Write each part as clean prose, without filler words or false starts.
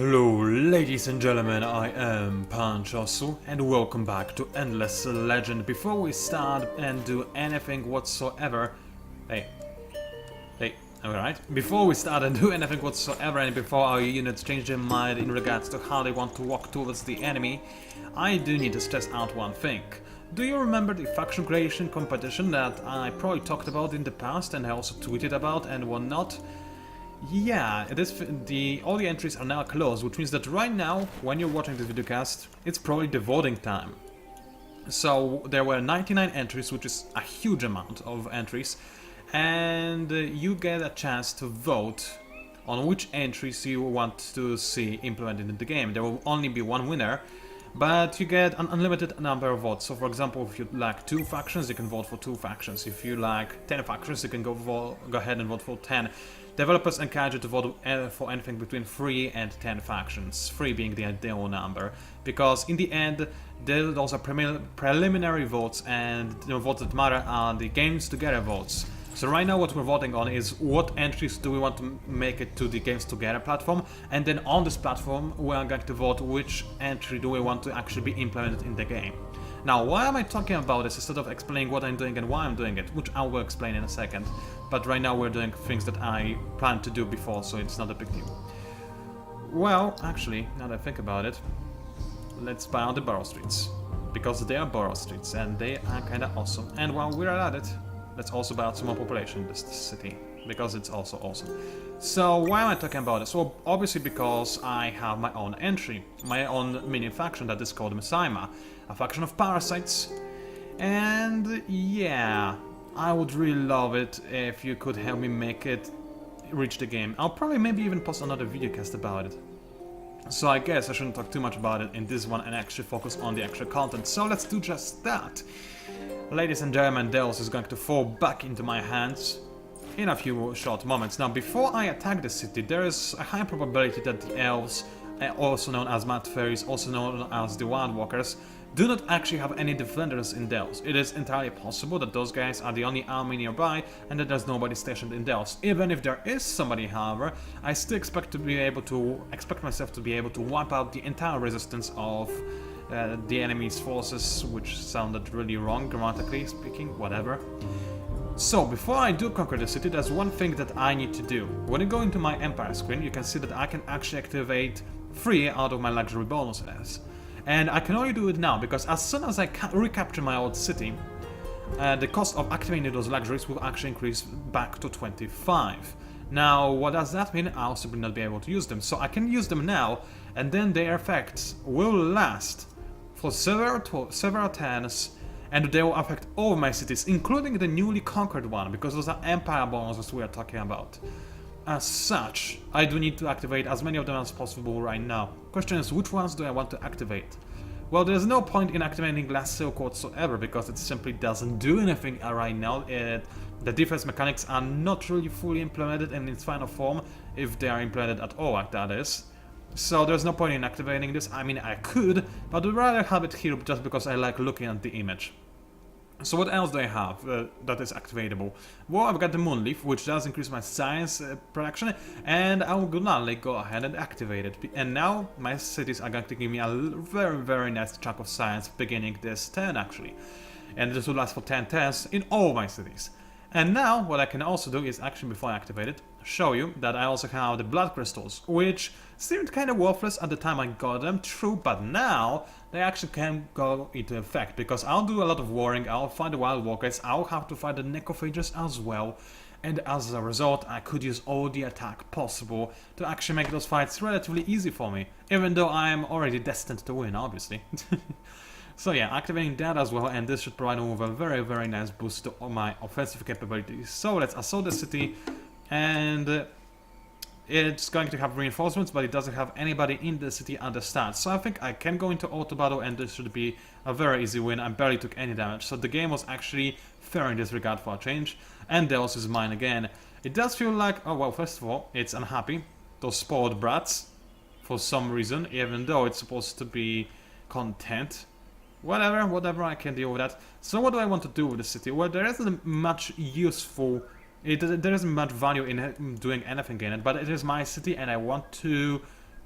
Hello ladies and gentlemen, I am PANCZASU and welcome back to Endless Legend. Before we start and do anything whatsoever... Alright. Before we start and do anything whatsoever and before our units change their mind in regards to how they want to walk towards the enemy, I do need to stress out one thing. Do you remember the faction creation competition that I probably talked about in the past and I also tweeted about and whatnot? Yeah, all the entries are now closed, which means that right now, when you're watching this videocast, it's probably the voting time. So there were 99 entries, which is a huge amount of entries, and you get a chance to vote on which entries you want to see implemented in the game. There will only be one winner, but you get an unlimited number of votes. So for example, if you like 2 factions, you can vote for 2 factions. If you like 10 factions, you can go ahead and vote for 10. Developers encourage you to vote for anything between 3 and 10 factions, 3 being the ideal number, because in the end, those are preliminary votes, and the votes that matter are the games together votes. So right now what we're voting on is what entries do we want to make it to the games together platform, and then on this platform we are going to vote which entry do we want to actually be implemented in the game. Now, why am I talking about this instead of explaining what I'm doing and why I'm doing it, which I will explain in a second. But right now we're doing things that I planned to do before, so it's not a big deal. Well, actually, now that I think about it, let's buy out the borough streets. Because they are borough streets and they are kinda awesome. And while we're at it, let's also buy out some more population in this city, because it's also awesome. So why am I talking about this? Well, obviously because I have my own entry, my own mini faction that is called Messiah, a faction of parasites. And yeah, I would really love it if you could help me make it reach the game. I'll probably maybe even post another videocast about it. So I guess I shouldn't talk too much about it in this one and actually focus on the actual content. So let's do just that. Ladies and gentlemen, Delos is going to fall back into my hands in a few short moments. Now, before I attack the city, there is a high probability that the elves, also known as mad fairies, also known as the wild walkers, do not actually have any defenders in Delos. It is entirely possible that those guys are the only army nearby and that there's nobody stationed in Delos. Even if there is somebody, however, I still expect myself to be able to wipe out the entire resistance of the enemy's forces, which sounded really wrong grammatically speaking, whatever. So, before I do conquer the city, there's one thing that I need to do. When you go into my empire screen, you can see that I can actually activate 3 out of my luxury bonuses. And I can only do it now, because as soon as I recapture my old city, the cost of activating those luxuries will actually increase back to 25. Now, what does that mean? I'll simply not be able to use them. So I can use them now, and then their effects will last for several turns, and they will affect all of my cities, including the newly conquered one, because those are empire bonuses we are talking about. As such, I do need to activate as many of them as possible right now. Question is, which ones do I want to activate? Well, there's no point in activating Glass Silk whatsoever, because it simply doesn't do anything right now. The defense mechanics are not really fully implemented in its final form, if they are implemented at all, like that is. So there's no point in activating this. I mean, I could, but I'd rather have it here just because I like looking at the image. So what else do I have that is activatable? Well, I've got the Moonleaf, which does increase my science production, and I will gladly go ahead and activate it. And now my cities are going to give me a very nice chunk of science beginning this turn, actually. And this will last for 10 turns in all my cities. And now, what I can also do is, actually before I activate it, show you that I also have the blood crystals, which seemed kind of worthless at the time I got them, true, but now they actually can go into effect, because I'll do a lot of warring, I'll fight the wild walkers, I'll have to fight the necrophages as well, and as a result I could use all the attack possible to actually make those fights relatively easy for me, even though I am already destined to win, obviously. So yeah, activating that as well, and this should provide me with a very nice boost to all my offensive capabilities. So let's assault the city, and it's going to have reinforcements, but it doesn't have anybody in the city at the start. So I think I can go into auto battle, and this should be a very easy win. I barely took any damage, so the game was actually fair in this regard for a change. And Delos is mine again. It does feel like, oh well, first of all, it's unhappy. Those spoiled brats, for some reason, even though it's supposed to be content. Whatever, I can deal with that. So what do I want to do with the city? Well, there isn't much useful there isn't much value in doing anything in it, but it is my city and I want to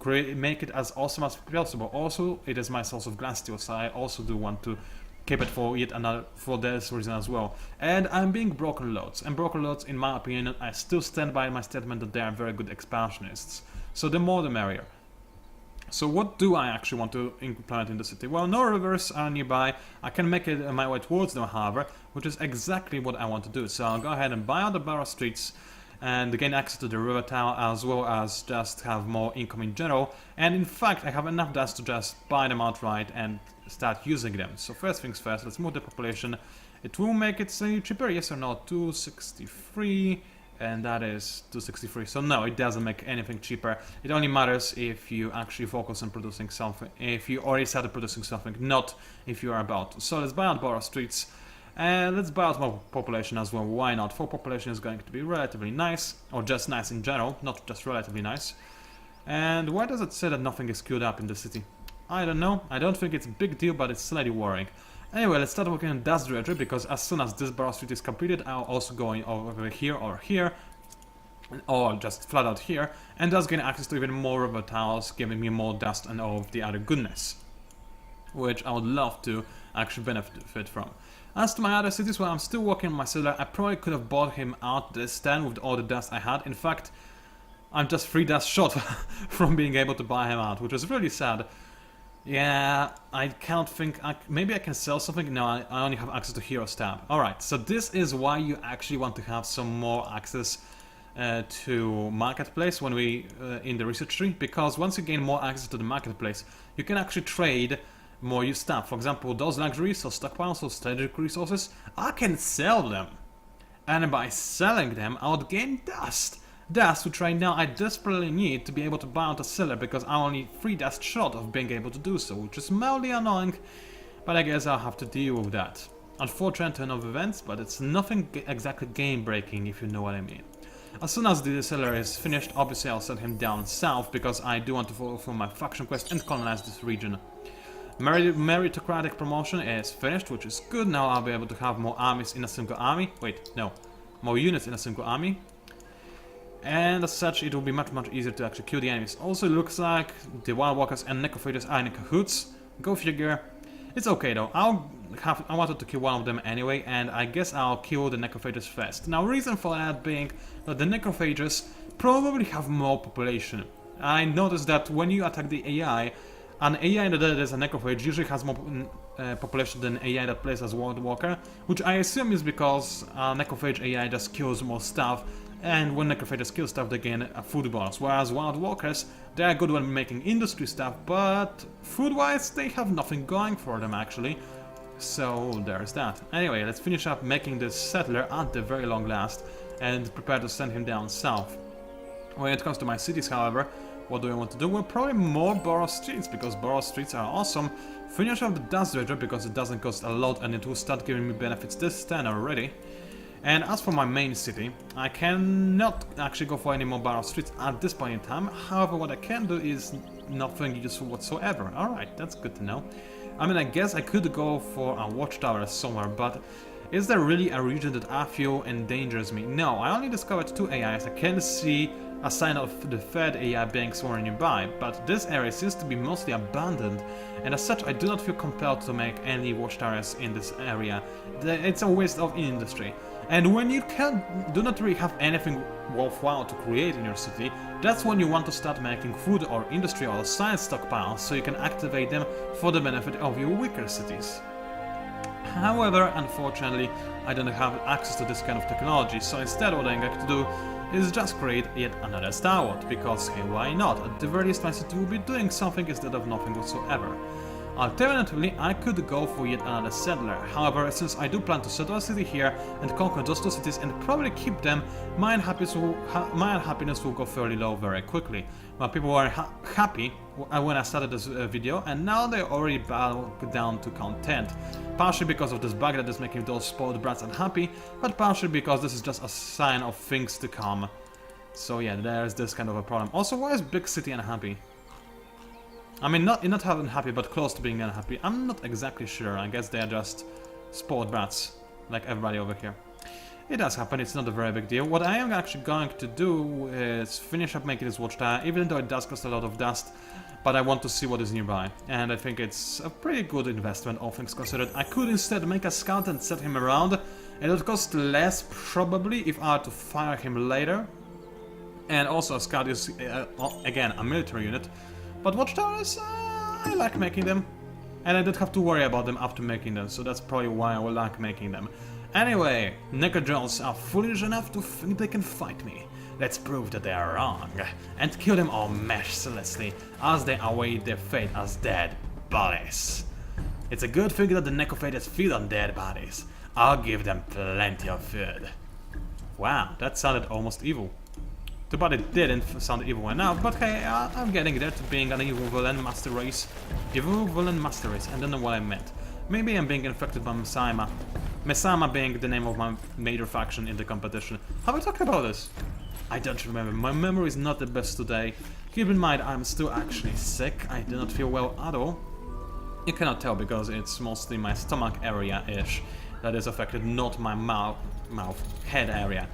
make it as awesome as possible. Also, it is my source of glass steel, so I also do want to keep it for yet another, for this reason as well. And I'm being broken loads, and broken loads, in my opinion, I still stand by my statement that they are very good expansionists. So the more the merrier. So what do I actually want to implement in the city? Well, no rivers are nearby. I can make it my way towards them, however, which is exactly what I want to do. So I'll go ahead and buy out the borough streets and gain access to the river tower, as well as just have more income in general. And in fact, I have enough dust to just buy them outright and start using them. So first things first, let's move the population. It will make it cheaper, yes or no? 263, and that is 263. So no, it doesn't make anything cheaper. It only matters if you actually focus on producing something, if you already started producing something, not if you are about to. So let's buy out borough streets. And let's buy out more population as well, why not? 4 population is going to be relatively nice, or just nice in general, not just relatively nice. And why does it say that nothing is queued up in the city? I don't know, I don't think it's a big deal, but it's slightly worrying. Anyway, let's start working on dust dredger, because as soon as this borough street is completed, I'll also go in over here or here, or just flat out here, and thus gain access to even more river towers, giving me more dust and all of the other goodness, which I would love to actually benefit from. As to my other cities, well, I'm still working on my settler. I probably could have bought him out this time with all the dust I had. In fact, I'm just 3 dust short from being able to buy him out, which is really sad. Yeah, I can't think... maybe I can sell something? No, I only have access to Hero Stab. Alright, so this is why you actually want to have some more access to Marketplace when we in the research tree, because once you gain more access to the Marketplace, you can actually trade more use stuff. For example, those luxuries, so stockpiles, or strategic resources, I can sell them. And by selling them, I would gain dust. Dust, which right now I desperately need to be able to buy out a seller, because I'm only 3 dust short of being able to do so, which is mildly annoying, but I guess I'll have to deal with that. Unfortunate turn of events, but it's nothing exactly game-breaking, if you know what I mean. As soon as the seller is finished, obviously I'll send him down south, because I do want to fulfill my faction quest and colonize this region. Meritocratic promotion is finished, which is good. Now I'll be able to have more armies in a single army. Wait, no. More units in a single army. And as such, it will be much easier to actually kill the enemies. Also, it looks like the Wild Walkers and Necrophages are in cahoots. Go figure. It's okay though. I wanted to kill one of them anyway, and I guess I'll kill the Necrophages first. Now, reason for that being that the Necrophages probably have more population. I noticed that when you attack the AI, an AI that is a necrophage usually has more population than AI that plays as Wild Walker, which I assume is because necrophage AI just kills more stuff, and when necrophages kill stuff they gain a food bonus, whereas Wild Walkers, they are good when making industry stuff, but food-wise they have nothing going for them actually. So there's that. Anyway, let's finish up making this settler at the very long last, and prepare to send him down south. When it comes to my cities, however, what do I want to do? Well, probably more borough streets, because borough streets are awesome. Finish off the dust dredger, because it doesn't cost a lot and it will start giving me benefits this turn already. And as for my main city, I cannot actually go for any more borough streets at this point in time. However, what I can do is nothing useful whatsoever. Alright, that's good to know. I mean, I guess I could go for a watchtower somewhere, but is there really a region that I feel endangers me? No, I only discovered 2 AIs. I can see a sign of the 3rd AI being somewhere nearby, but this area seems to be mostly abandoned, and as such I do not feel compelled to make any watchtowers in this area. It's a waste of industry. And when you do not really have anything worthwhile to create in your city, that's when you want to start making food or industry or science stockpiles, so you can activate them for the benefit of your weaker cities. However, unfortunately, I don't have access to this kind of technology, so instead what I'm going to do is just create yet another Star Wars, because hey, why not? At the very least my city will be doing something instead of nothing whatsoever. Alternatively, I could go for yet another settler. However, since I do plan to settle a city here and conquer those 2 cities and probably keep them, my unhappiness will go fairly low very quickly. Well, people were happy when I started this video, and now they're already back down to content. Partially because of this bug that is making those spoiled brats unhappy, but partially because this is just a sign of things to come. So yeah, there's this kind of a problem. Also, why is Big City unhappy? I mean, not unhappy, but close to being unhappy. I'm not exactly sure. I guess they are just spoiled brats, like everybody over here. It does happen, it's not a very big deal. What I am actually going to do is finish up making this watchtower, even though it does cost a lot of dust, but I want to see what is nearby. And I think it's a pretty good investment, all things considered. I could instead make a scout and set him around. It would cost less, probably, if I were to fire him later. And also, a scout is, again, a military unit. But watchtowers, I like making them. And I don't have to worry about them after making them, so that's probably why I will like making them. Anyway, Necro-Jones are foolish enough to think they can fight me. Let's prove that they are wrong, and kill them all mercilessly as they await their fate as dead bodies. It's a good thing that the necrophages feed on dead bodies. I'll give them plenty of food. Wow, that sounded almost evil. Too bad it didn't sound evil enough, but hey, I'm getting there to being an evil villain master race. Evil villain master race, I don't know what I meant. Maybe I'm being infected by Mesama. Mesama being the name of my major faction in the competition. Have I talked about this? I don't remember, my memory is not the best today. Keep in mind, I'm still actually sick, I do not feel well at all. You cannot tell because it's mostly my stomach area-ish that is affected, not my head area.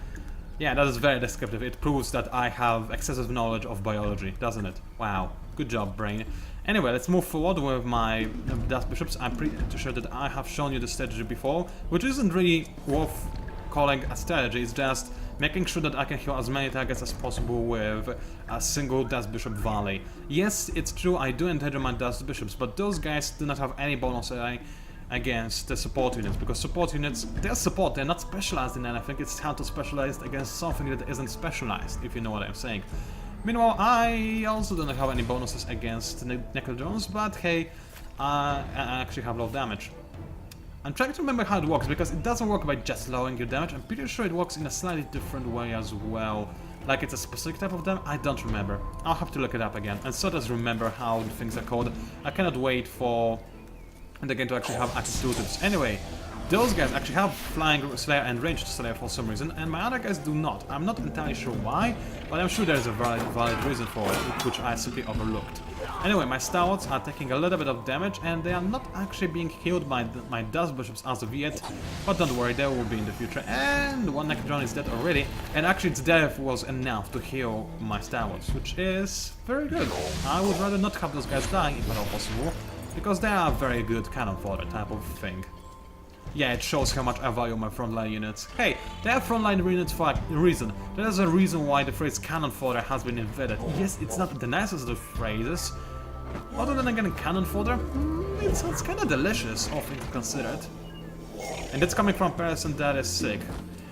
Yeah, that is very descriptive. It proves that I have excessive knowledge of biology, doesn't it? Wow, good job, brain. Anyway, let's move forward with my Dust Bishops. I'm pretty sure that I have shown you the strategy before, which isn't really worth calling a strategy, it's just making sure that I can heal as many targets as possible with a single Dust Bishop Volley. Yes, it's true, I do endanger my Dust Bishops, but those guys do not have any bonus against the support units, because support units, they're support, they're not specialized in anything. It's how to specialize against something that isn't specialized, if you know what I'm saying. Meanwhile, I also don't have any bonuses against Necro-Jones, but hey, I actually have low damage. I'm trying to remember how it works, because it doesn't work by just lowering your damage. I'm pretty sure it works in a slightly different way as well. Like it's a specific type of damage, I don't remember. I'll have to look it up again, and so does remember how the things are called. I cannot wait for the game to actually have access to this. Anyway, those guys actually have Flying Slayer and Ranged Slayer for some reason, and my other guys do not. I'm not entirely sure why, but I'm sure there's a valid reason for it, which I simply overlooked. Anyway, my Stalwarts are taking a little bit of damage, and they are not actually being healed by my Dust Bishops as of yet, but don't worry, they will be in the future. And one Necro-John is dead already, and actually its death was enough to heal my Stalwarts, which is very good. I would rather not have those guys dying if at all possible, because they are very good cannon fodder type of thing. Yeah, it shows how much I value my frontline units. Hey, they are frontline units for a reason. There's a reason why the phrase cannon fodder has been invented. Yes, it's not the nicest of phrases. Other than again cannon fodder, it sounds kinda delicious, all things considered. And it's coming from a person that is sick.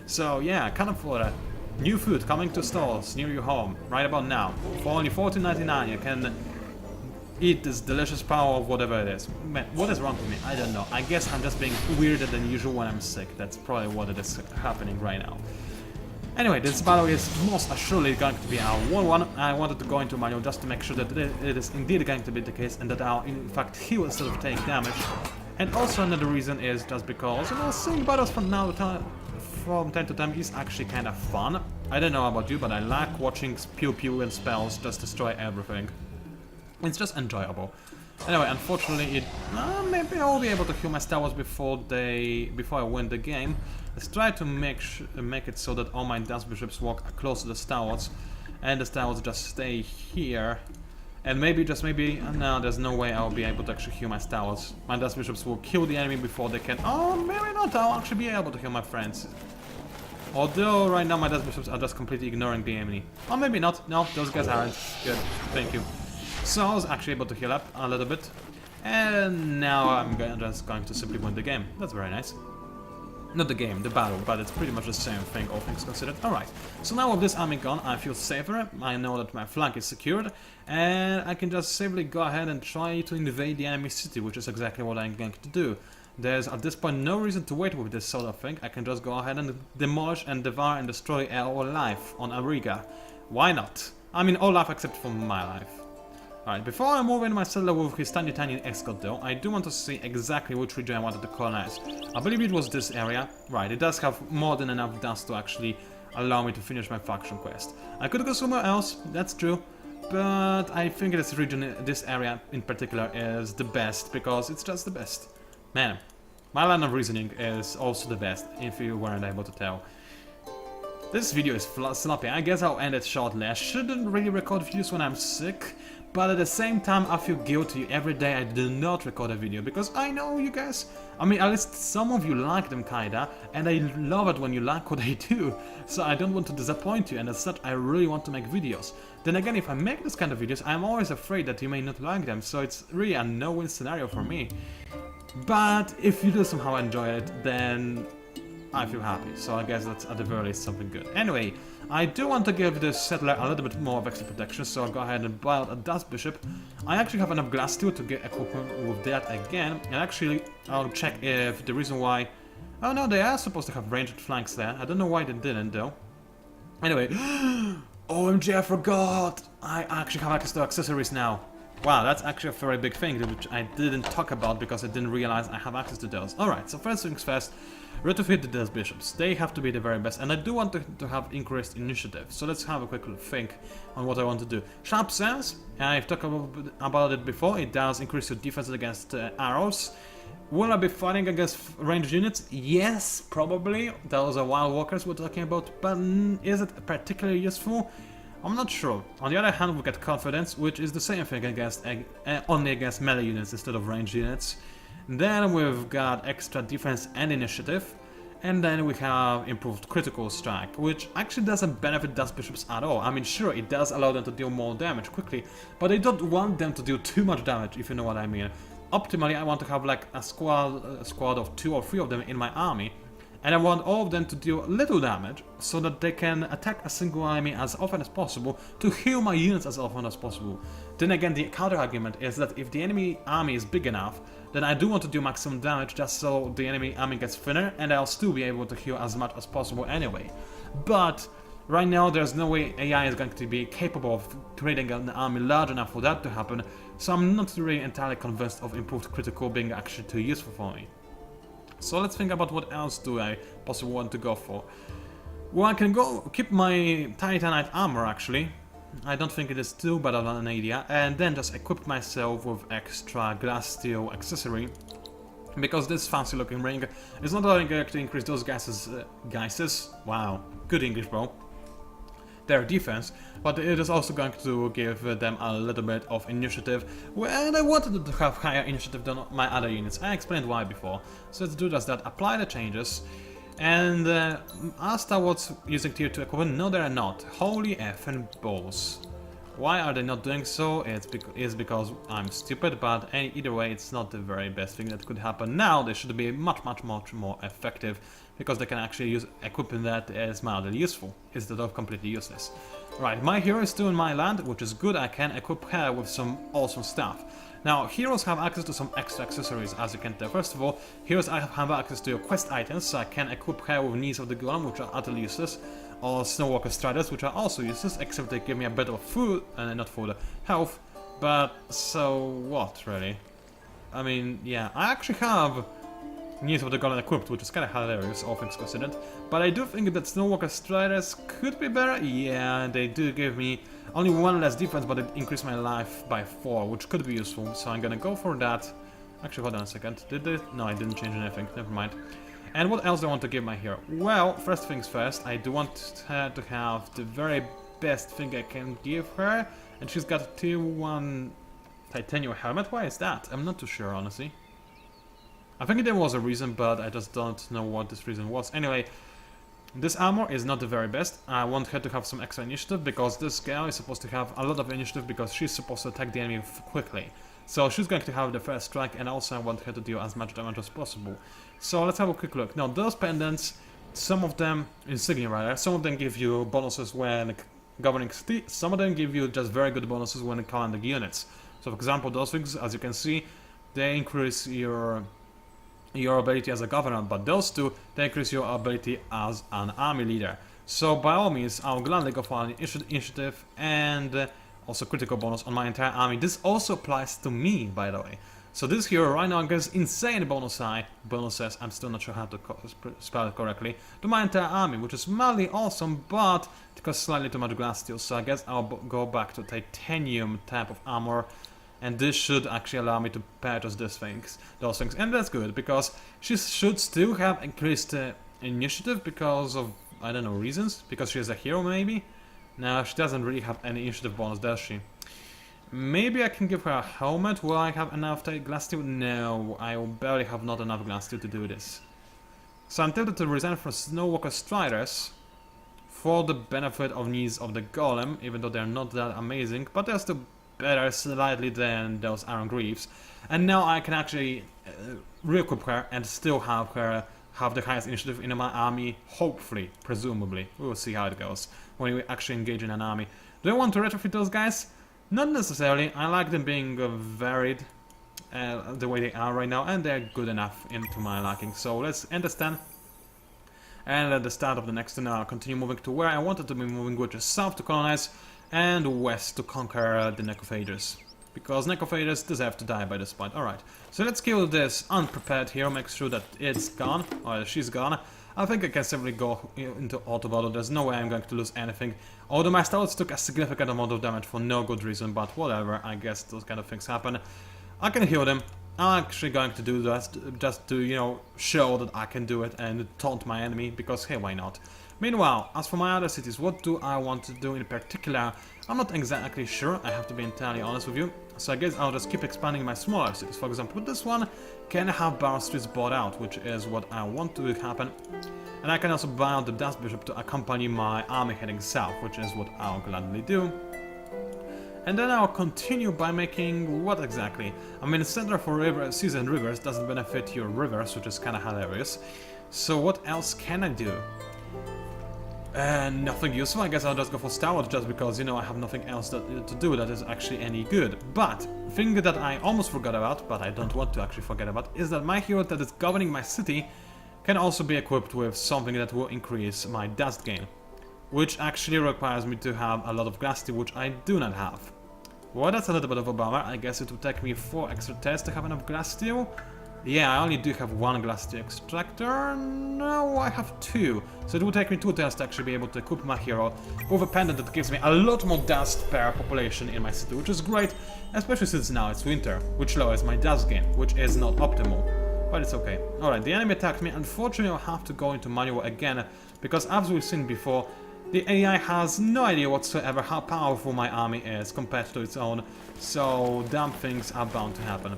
So yeah, cannon fodder. New food coming to stores near your home, right about now. For only $14.99 you can eat this delicious power of whatever it is. Man, what is wrong with me? I don't know. I guess I'm just being weirder than usual when I'm sick. That's probably what it is happening right now. Anyway, this battle is most assuredly going to be our 1-1. I wanted to go into manual just to make sure that it is indeed going to be the case and that I'll in fact heal instead of take damage. And also another reason is just because, you know, seeing battles from time to time is actually kind of fun. I don't know about you, but I like watching pew-pew and spells just destroy everything. It's just enjoyable. Anyway, unfortunately, maybe I will be able to heal my Stalwarts before I win the game. Let's try to make it so that all my Dust Bishops walk close to the Stalwarts, and the Stalwarts just stay here. And maybe, just maybe, no, there's no way I'll be able to actually heal my Stalwarts. My Dust Bishops will kill the enemy before they can. Oh, maybe not. I'll actually be able to heal my friends. Although right now my Dust Bishops are just completely ignoring the enemy. Or maybe not. No, those guys aren't. Good. Thank you. So I was actually able to heal up a little bit, and now I'm just going to simply win the game. That's very nice. Not the game, the battle, but it's pretty much the same thing, all things considered. Alright, so now with this army gone, I feel safer. I know that my flank is secured, and I can just safely go ahead and try to invade the enemy city, which is exactly what I'm going to do. There's at this point no reason to wait with this sort of thing. I can just go ahead and demolish and devour and destroy all life on Ariga. Why not? I mean all life except for my life. Alright, before I move in my settler with his tiny escort though, I do want to see exactly which region I wanted to colonize. I believe it was this area. Right, it does have more than enough dust to actually allow me to finish my faction quest. I could go somewhere else, that's true, but I think this region, this area in particular, is the best because it's just the best. Man, my line of reasoning is also the best, if you weren't able to tell. This video is sloppy. I guess I'll end it shortly. I shouldn't really record videos when I'm sick, but at the same time I feel guilty every day I do not record a video, because I know you guys, I mean, at least some of you like them kinda, and I love it when you like what I do, so I don't want to disappoint you, and as such I really want to make videos. Then again, if I make this kind of videos, I'm always afraid that you may not like them, so it's really a no-win scenario for me. But if you do somehow enjoy it, then I feel happy, so I guess that's at the very least something good. Anyway, I do want to give this settler a little bit more of extra protection, so I'll go ahead and buy out a Dust Bishop. I actually have enough glass steel to get equipment with that again, and actually I'll check if the reason why... Oh no, they are supposed to have ranged flanks there. I don't know why they didn't though. Anyway, OMG, I forgot! I actually have access to accessories now. Wow, that's actually a very big thing, which I didn't talk about because I didn't realize I have access to those. Alright, so first things first, retrofit the Dust Bishops. They have to be the very best, and I do want to have increased initiative. So let's have a quick think on what I want to do. Sharp Sense, I've talked about it before, it does increase your defense against arrows. Will I be fighting against ranged units? Yes, probably. Those are wild walkers we're talking about, but is it particularly useful? I'm not sure. On the other hand, we get confidence, which is the same thing against only against melee units instead of ranged units. Then we've got extra defense and initiative, and then we have improved critical strike, which actually doesn't benefit Dust Bishops at all. I mean, sure, it does allow them to deal more damage quickly, but I don't want them to deal too much damage, if you know what I mean. Optimally, I want to have like a squad of 2 or 3 of them in my army, and I want all of them to deal little damage, so that they can attack a single enemy as often as possible, to heal my units as often as possible. Then again, the counter-argument is that if the enemy army is big enough, then I do want to do maximum damage just so the enemy army gets thinner, and I'll still be able to heal as much as possible anyway. But right now there's no way AI is going to be capable of creating an army large enough for that to happen, so I'm not really entirely convinced of improved critical being actually too useful for me. So let's think about what else do I possibly want to go for. Well, I can go keep my Titanite armor actually. I don't think it is too bad of an idea, and then just equip myself with extra glass steel accessory, because this fancy looking ring is not only going to increase those guys' wow, good English bro, their defense, but it is also going to give them a little bit of initiative, and I wanted to have higher initiative than my other units. I explained why before, so let's do just that, apply the changes. And are Star Wars using tier 2 equipment? No, they are not. Holy effing balls. Why are they not doing so? It's because I'm stupid, but either way, it's not the very best thing that could happen. Now they should be much more effective, because they can actually use equipment that is mildly useful, instead of completely useless. Right, my hero is still in my land, which is good. I can equip her with some awesome stuff. Now, heroes have access to some extra accessories, as you can tell. First of all, heroes have access to your quest items, so I can equip her with Knees of the Golem, which are utterly useless, or Snowwalker Striders, which are also useless, except they give me a bit of food, not food, health, but so what, really? I mean, yeah, I actually have Knees of the Golem equipped, which is kind of hilarious, all things considered, but I do think that Snowwalker Striders could be better. Yeah, they do give me only 1 less defense, but it increased my life by 4, which could be useful, so I'm gonna go for that. Actually, hold on a second. Did it? No, I didn't change anything. Never mind. And what else do I want to give my hero? Well, first things first, I do want her to have the very best thing I can give her, and she's got a tier 1 titanium helmet. Why is that? I'm not too sure, honestly. I think there was a reason, but I just don't know what this reason was. Anyway, this armor is not the very best. I want her to have some extra initiative, because this girl is supposed to have a lot of initiative, because she's supposed to attack the enemy quickly. So she's going to have the first strike, and also I want her to deal as much damage as possible. So let's have a quick look. Now, those pendants, some of them, insignia rather, some of them give you bonuses when governing city, some of them give you just very good bonuses when commanding units. So for example, those things, as you can see, they increase your ability as a governor, but those two, they increase your ability as an army leader. So by all means, I'll gladly go for an initiative and also critical bonus on my entire army. This also applies to me, by the way. So this hero right now gets insane bonuses, I'm still not sure how to spell it correctly, to my entire army, which is mildly awesome, but it costs slightly too much glass steel, so I guess I'll go back to titanium type of armor. And this should actually allow me to purchase those things, and that's good, because she should still have increased initiative because of I don't know, reasons? Because she is a hero, maybe? No, she doesn't really have any initiative bonus, does she? Maybe I can give her a helmet. Will I have enough glass steel? No, I will barely have not enough glass steel to do this. So I'm tempted to resign from Snowwalker Striders for the benefit of needs of the Golem, even though they're not that amazing, but they're still better slightly than those Iron Greaves. And now I can actually re-equip her and still have her have the highest initiative in my army, hopefully, presumably. We will see how it goes when we actually engage in an army. Do I want to retrofit those guys? Not necessarily. I like them being varied the way they are right now, and they're good enough into my liking. So let's end this turn. And at the start of the next turn, I'll continue moving to where I wanted to be moving, which is south to colonize and west to conquer the Necrophages. Because Necrophages deserve to die by this point. Alright, so let's kill this unprepared hero, make sure that it's gone, or she's gone. I think I can simply go into auto battle. There's no way I'm going to lose anything. Although my stalwarts took a significant amount of damage for no good reason, but whatever, I guess those kind of things happen. I can heal them. I'm actually going to do that just to, you know, show that I can do it and taunt my enemy, because hey, why not? Meanwhile, as for my other cities, what do I want to do in particular? I'm not exactly sure, I have to be entirely honest with you. So I guess I'll just keep expanding my smaller cities. For example, this one can have Barrow Streets bought out, which is what I want to happen. And I can also buy out the Dust Bishop to accompany my army heading south, which is what I'll gladly do. And then I'll continue by making what exactly? I mean, Center for River, Seas and Rivers doesn't benefit your rivers, which is kind of hilarious. So what else can I do? Nothing useful. I guess I'll just go for Stalwart just because, you know, I have nothing else to do that is actually any good. But, thing that I almost forgot about, but I don't want to actually forget about, is that my hero that is governing my city can also be equipped with something that will increase my dust gain. Which actually requires me to have a lot of glass steel, which I do not have. Well, that's a little bit of a bummer. I guess it would take me 4 extra tests to have enough glass steel. Yeah, I only do have 1 glass steel extractor. No, I have 2. So it would take me 2 tests to actually be able to equip my hero with a pendant that gives me a lot more dust per population in my city, which is great, especially since now it's winter, which lowers my dust gain, which is not optimal. But it's okay. Alright, the enemy attacked me. Unfortunately, I'll have to go into manual again, because as we've seen before, the AI has no idea whatsoever how powerful my army is compared to its own, so dumb things are bound to happen.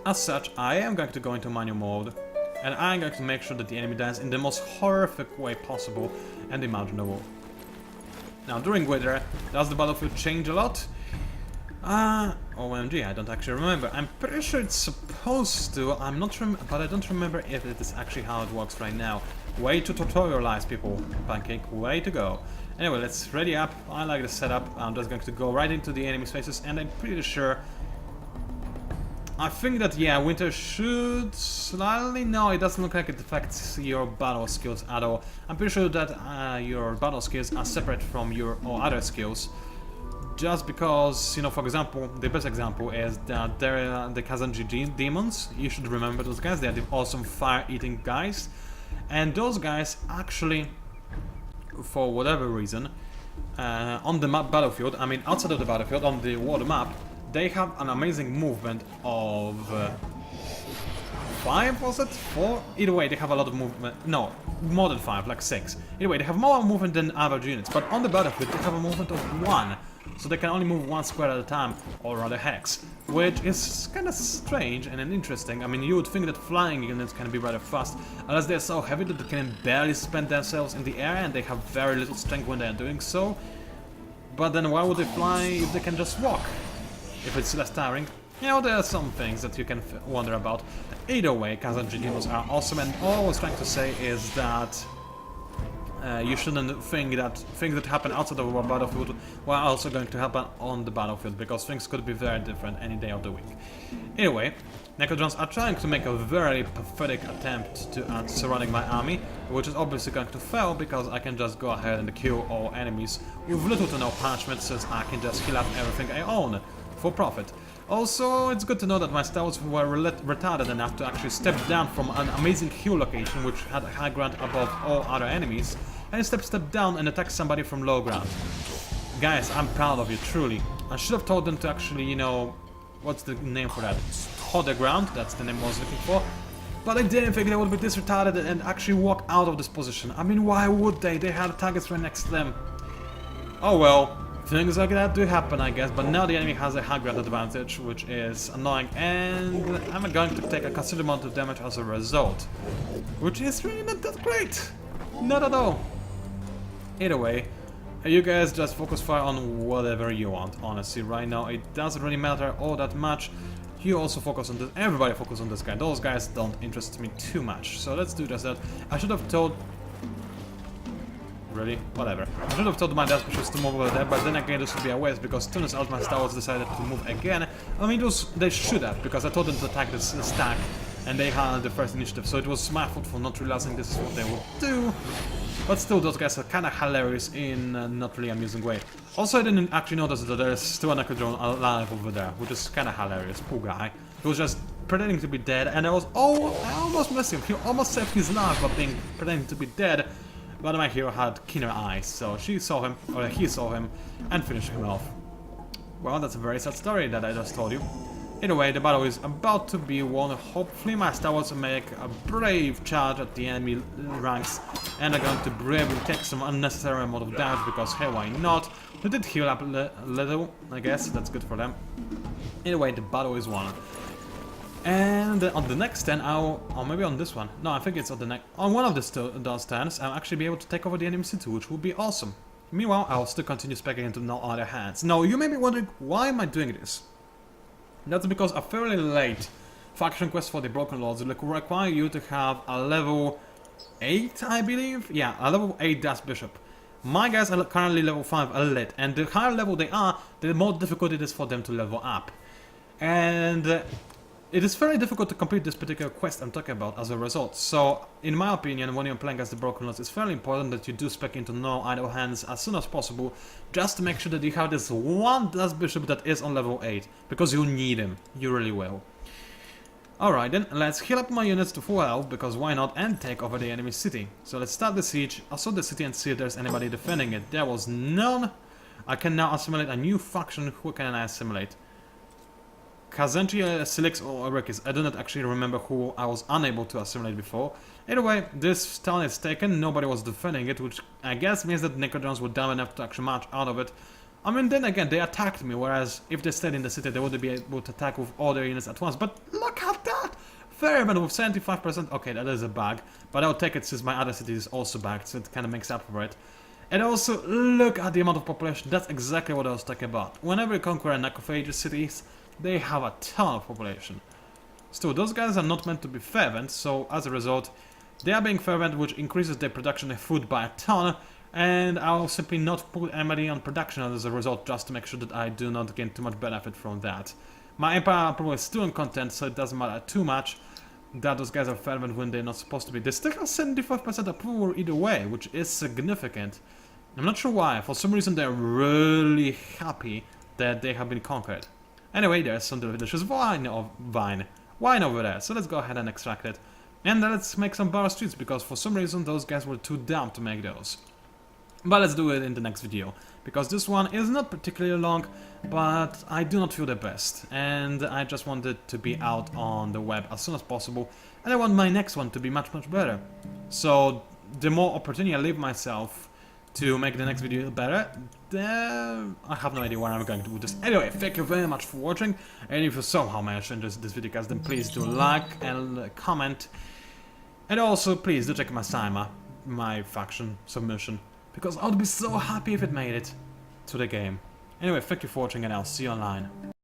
As such, I am going to go into manual mode, and I'm going to make sure that the enemy dies in the most horrific way possible and imaginable. Now, during winter, does the battlefield change a lot? OMG, I don't actually remember. I'm pretty sure it's supposed to, I'm not sure, but I don't remember if it is actually how it works right now. Way to tutorialize people, Pancake, way to go. Anyway, let's ready up. I like the setup. I'm just going to go right into the enemy's faces, and I'm pretty sure... I think that, yeah, winter should slightly... No, it doesn't look like it affects your battle skills at all. I'm pretty sure that your battle skills are separate from your other skills. Just because, you know, for example, the best example is that there are the Kazanji demons. You should remember those guys. They are the awesome fire-eating guys. And those guys actually, for whatever reason, on the battlefield, I mean outside of the battlefield, on the world map, they have an amazing movement of 5, was it? 4? Either way, they have a lot of movement. No, more than 5, like 6. Either way, they have more movement than average units, but on the battlefield they have a movement of 1. So they can only move 1 square at a time, or rather hex, which is kind of strange and interesting. I mean, you would think that flying units can be rather fast, unless they're so heavy that they can barely spend themselves in the air and they have very little strength when they're doing so. But then why would they fly if they can just walk? If it's less tiring? You know, there are some things that you can wonder about. Either way, Kazanji demons are awesome, and all I was trying to say is that you shouldn't think that things that happen outside of a battlefield were also going to happen on the battlefield, because things could be very different any day of the week. Anyway, Necrodrons are trying to make a very pathetic attempt to surrounding my army, which is obviously going to fail because I can just go ahead and kill all enemies with little to no punishment, since I can just heal up everything I own for profit. Also, it's good to know that my stalwarts were retarded enough to actually step down from an amazing heal location which had a high ground above all other enemies, and instead step down and attack somebody from low ground. Guys, I'm proud of you, truly. I should have told them to actually, you know, what's the name for that? Hold the ground, that's the name I was looking for. But I didn't think they would be this retarded and actually walk out of this position. I mean, why would they? They had targets right next to them. Oh well, things like that do happen, I guess, but now the enemy has a high ground advantage, which is annoying, and I'm going to take a considerable amount of damage as a result, which is really not that great. Not at all. Either way, you guys just focus fire on whatever you want, honestly. Right now, it doesn't really matter all that much. You also focus on this, everybody focus on this guy. Those guys don't interest me too much, so let's do just that. I should have told... Really? Whatever. I should have told my Daspicious to move over there, but then again this would be a waste, because as soon as my Star Wars decided to move again, I mean, they should have, because I told them to attack this stack, and they had the first initiative, so it was my fault for not realizing this is what they would do. But still, those guys are kinda hilarious in a not really amusing way. Also, I didn't actually notice that there's still an Necrodrone alive over there, which is kinda hilarious. Poor guy. He was just pretending to be dead, and I almost missed him. He almost saved his life by pretending to be dead. But my hero had keener eyes, so she saw him, or he saw him, and finished him off. Well, that's a very sad story that I just told you. Either way, the battle is about to be won. Hopefully my Star Wars will make a brave charge at the enemy ranks, and are going to bravely take some unnecessary amount of damage, because hey, why not? They did heal up a little, I guess, that's good for them. Either way, the battle is won. And on the next turn, or maybe on this one. No, I think it's on the next. On one of those turns, I'll actually be able to take over the enemy city, which would be awesome. Meanwhile, I'll still continue specking into no other hands. Now, you may be wondering, why am I doing this? That's because a fairly late faction quest for the Broken Lords will require you to have a level 8, I believe? Yeah, a level 8 Das Bishop. My guys are currently level 5 elite, and the higher level they are, the more difficult it is for them to level up. And it is very difficult to complete this particular quest I'm talking about as a result. So, in my opinion, when you're playing as the Broken Lords, it's fairly important that you do spec into no idle hands as soon as possible, just to make sure that you have this one Das Bishop that is on level 8, because you need him, you really will. Alright then, let's heal up my units to full health, because why not, and take over the enemy city. So let's start the siege, assault the city and see if there's anybody defending it. There was none. I can now assimilate a new faction. Who can I assimilate? Kazentria, Silix, or Arrakis. I do not actually remember who I was unable to assimilate before. Either way, this town is taken, nobody was defending it, which I guess means that Necrodrones were dumb enough to actually march out of it. I mean, then again, they attacked me, whereas if they stayed in the city, they wouldn't be able to attack with all their units at once. But look at that! Very bad with 75%. Okay, that is a bug, but I'll take it since my other city is also bagged, so it kind of makes up for it. And also, look at the amount of population. That's exactly what I was talking about. Whenever you conquer a necrophage cities, they have a ton of population. Still, those guys are not meant to be fervent, so as a result, they are being fervent, which increases their production of food by a ton, and I'll simply not put anybody on production as a result, just to make sure that I do not gain too much benefit from that. My empire probably is still in content, so it doesn't matter too much that those guys are fervent when they're not supposed to be. They still have 75% approval either way, which is significant. I'm not sure why. For some reason, they're really happy that they have been conquered. Anyway, there's some delicious wine over there, so let's go ahead and extract it. And then let's make some bar streets, because for some reason those guys were too dumb to make those. But let's do it in the next video, because this one is not particularly long, but I do not feel the best. And I just want it to be out on the web as soon as possible, and I want my next one to be much better. So the more opportunity I leave myself to make the next video better, I have no idea where I'm going to do this. Anyway, thank you very much for watching, and if you somehow managed to enjoy this video, guys, then please do like and comment, and also please do check my faction submission, because I would be so happy if it made it to the game. Anyway, thank you for watching, and I'll see you online.